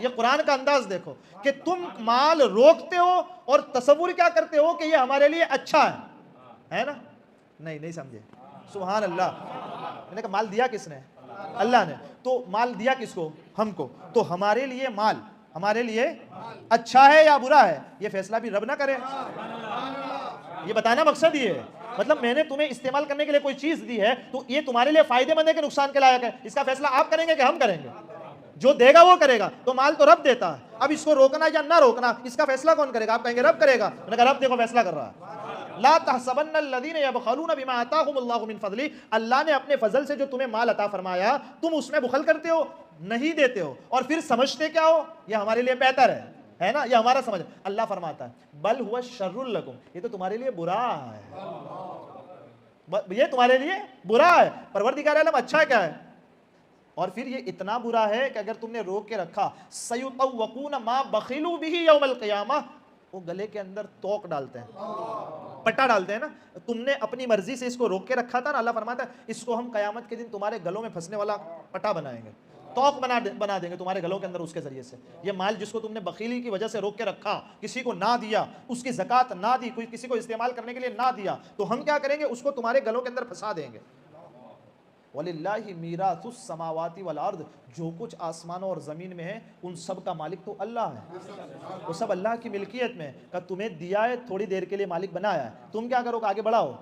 یہ قرآن کا انداز دیکھو کہ تم مال روکتے ہو اور تصور کیا کرتے ہو کہ یہ ہمارے لیے اچھا ہے نا؟ نہیں سمجھے؟ سبحان اللہ. میں نے کہا مال دیا کس نے؟ اللہ نے. تو مال دیا کس کو؟ ہم کو. تو ہمارے لیے مال ہمارے لیے اچھا ہے یا برا ہے یہ فیصلہ بھی رب نہ کرے؟ یہ بتانا مقصد یہ ہے. مطلب میں نے تمہیں استعمال کرنے کے لیے کوئی چیز دی ہے تو یہ تمہارے لیے فائدے مند ہے کہ نقصان کے لائق ہے، اس کا فیصلہ آپ کریں گے کہ ہم کریں گے؟ جو دے گا وہ کرے گا. تو مال تو رب دیتا ہے، اب اس کو روکنا یا نہ روکنا اس کا فیصلہ کون کرے گا؟ آپ کہیں گے رب کرے گا. میں نے کہا رب دیکھو فیصلہ کر رہا ہے. لا تحسبن الذين يبخلون بما آتاهم الله من فضله. اللہ نے اپنے فضل سے جو تمہیں مال عطا فرمایا تم اس میں بخل کرتے ہو، نہیں دیتے ہو اور پھر سمجھتے کیا ہو یہ ہمارے لیے بہتر ہے نا، یہ ہمارا سمجھ. اللہ فرماتا ہے بل هو شر لکم، یہ تو تمہارے لیے برا ہے، یہ تمہارے لیے برا ہے. پروردگار عالم اچھا کیا ہے؟ اور پھر یہ اتنا برا ہے کہ اگر تم نے روک کے رکھا سیطوقون ما بخلوا به یوم القیامہ، وہ گلے کے اندر توق ڈالتے ہیں، پٹا ڈالتے ہیں نا. تم نے اپنی مرضی سے اس کو روک کے رکھا تھا نا، اللہ فرماتا ہے اس کو ہم قیامت کے دن تمہارے گلوں میں پھنسنے والا پٹا بنائیں گے، توق بنا دیں گے تمہارے گلوں کے اندر اس کے ذریعے سے. یہ مال جس کو تم نے بخیلی کی وجہ سے روک کے رکھا، کسی کو نہ دیا، اس کی زکوٰۃ نہ دی، کوئی کسی کو استعمال کرنے کے لیے نہ دیا، تو ہم کیا کریں گے؟ اس کو تمہارے گلوں کے اندر پھنسا دیں گے. وَلِلَّهِ مِيرَاثُ السَّمَاوَاتِ وَالْأَرْضِ، جو کچھ آسمانوں اور زمین میں ہے ان سب کا مالک تو اللہ ہے، وہ سب اللہ کی ملکیت میں. کہ تمہیں دیا ہے تھوڑی دیر کے لیے مالک بنایا ہے، تم کیا کرو گے؟ آگے بڑھاؤ.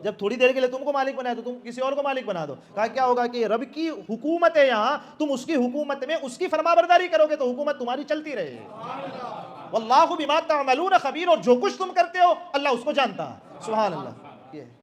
جب تھوڑی دیر کے لیے تم کو مالک بنایا تو تم کسی اور کو مالک بنا دو. کہا کیا ہوگا کہ رب کی حکومت ہے یہاں، تم اس کی حکومت میں اس کی فرمانبرداری کرو گے تو حکومت تمہاری چلتی رہے گی. واللہ بما تعملون خبیر، اور جو کچھ تم کرتے ہو اللہ اس کو جانتا ہے. سبحان اللہ. یہ